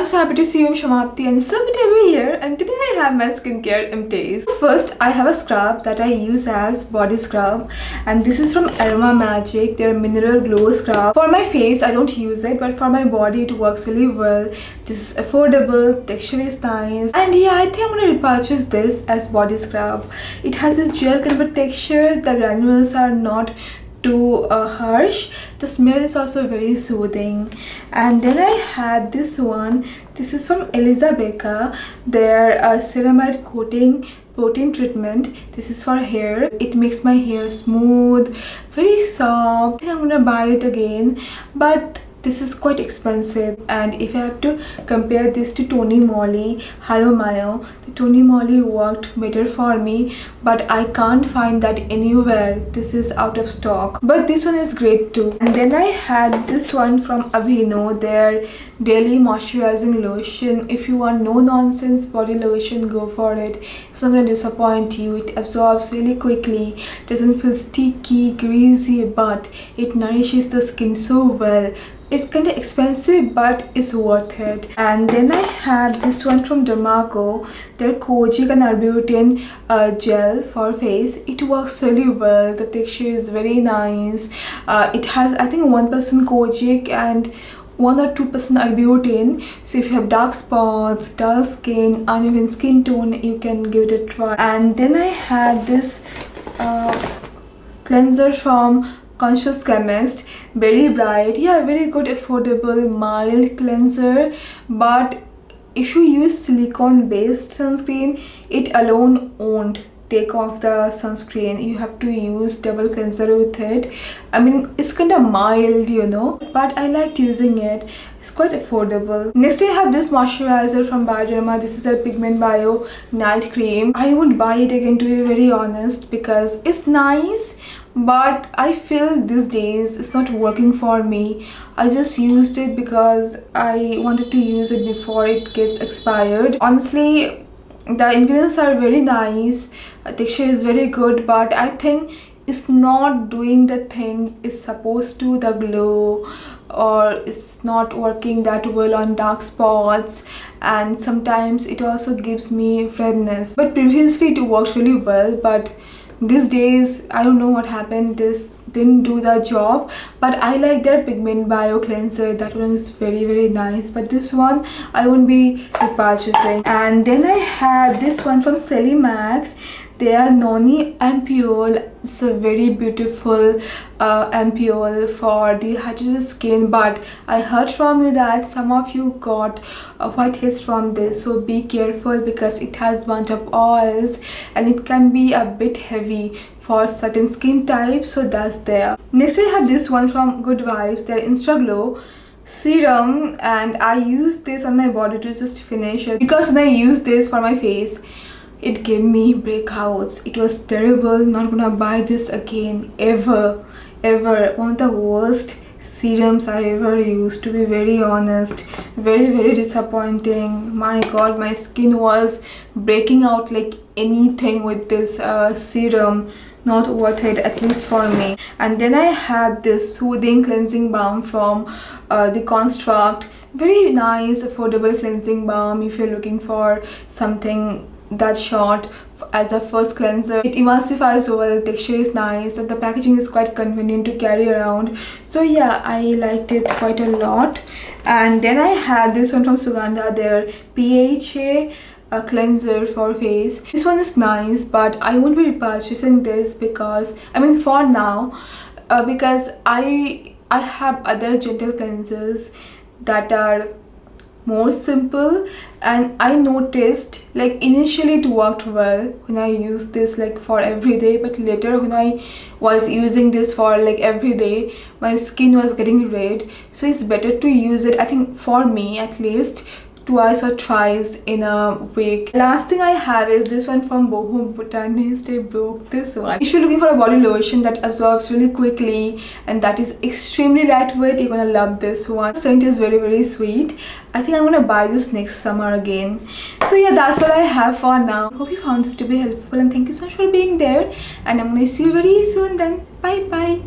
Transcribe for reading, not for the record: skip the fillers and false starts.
I'm so happy to see you. I'm Shamati and so good to be here, and today I have my skincare empties. First, I have a scrub that I use as body scrub, and this is from Aroma Magic, their mineral glow scrub. For my face, I don't use it, but for my body, it works really well. This is affordable, texture is nice, and yeah, I think I'm gonna repurchase this as body scrub. It has this gel kind of texture. The granules are not too harsh. The smell is also very soothing. And then I had this one. This is from Elizavecca, their ceramide coating protein treatment. This is for hair. It makes my hair smooth, very soft. I think I'm gonna buy it again, but this is quite expensive. And if I have to compare this to Tony Moly Hayo Mayo, the Tony Moly worked better for me, but I can't find that anywhere. This is out of stock, but this one is great too. And then I had this one from Aveeno, their daily moisturizing lotion. If you want no nonsense body lotion, go for it. It's not gonna disappoint you. It absorbs really quickly, doesn't feel sticky, greasy, but it nourishes the skin so well. It's kind of expensive, but it's worth it. And then I had this one from Derma, their Kojic and Arbutin gel for face. It works really well. The texture is very nice. It has, I think, 1% Kojic and 1 or 2% Arbutin. So if you have dark spots, dull skin, uneven skin tone, you can give it a try. And then I had this cleanser from Chemist, very bright. Yeah, very good, affordable, mild cleanser. But if you use silicone based sunscreen, it alone won't take off the sunscreen. You have to use double cleanser with it. I mean, it's kind of mild, you know, but I liked using it. It's quite affordable. Next, I have this moisturizer from Bioderma. This is a pigmentbio night cream. I won't buy it again, to be very honest, because it's nice, but I feel these days it's not working for me. I just used it because I wanted to use it before it gets expired. Honestly, the ingredients are very nice, texture is very good, but I think it's not doing the thing it's supposed to, the glow, or it's not working that well on dark spots, and sometimes it also gives me redness. But previously it worked really well, but these days I don't know what happened. This didn't do the job. But I like their pigmentbio cleanser. That one is very nice, but this one I won't be repurchasing. And then I had this one from Celimax, their Noni Ampoule. It's a very beautiful ampoule for the hydrated skin, but I heard from you that some of you got whiteheads from this, so be careful because it has bunch of oils and it can be a bit heavy for certain skin types, so that's there. Next, I have this one from Good Vibes, their Insta Glow serum, and I used this on my body to just finish it, because when I used this for my face, it gave me breakouts. It was terrible. Not gonna buy this again, ever. One of the worst serums I ever used, to be very honest. Very disappointing. My god, my skin was breaking out like anything with this serum. Not worth it, at least for me. And then I had this soothing cleansing balm from the Construct. Very nice, affordable cleansing balm if you're looking for something that short as a first cleanser. It emulsifies well, texture is nice, and the packaging is quite convenient to carry around. So yeah, I liked it quite a lot. And then I had this one from Sugandha, their PHA cleanser for face. This one is nice, but I won't be repurchasing this because, I mean, for now, because I have other gentle cleansers that are more simple, and I noticed, like, initially it worked well when I used this like for everyday, but later when I was using this for like everyday, my skin was getting red. So it's better to use it, I think, for me at least, twice or thrice in a week. Last thing I have is this one from Boho Botanist. I broke this one. If you're looking for a body lotion that absorbs really quickly and that is extremely lightweight, you're gonna love this one. The scent is very sweet. I think I'm gonna buy this next summer again. So yeah, that's all I have for now. Hope you found this to be helpful, and thank you so much for being there, and I'm gonna see you very soon then. Bye.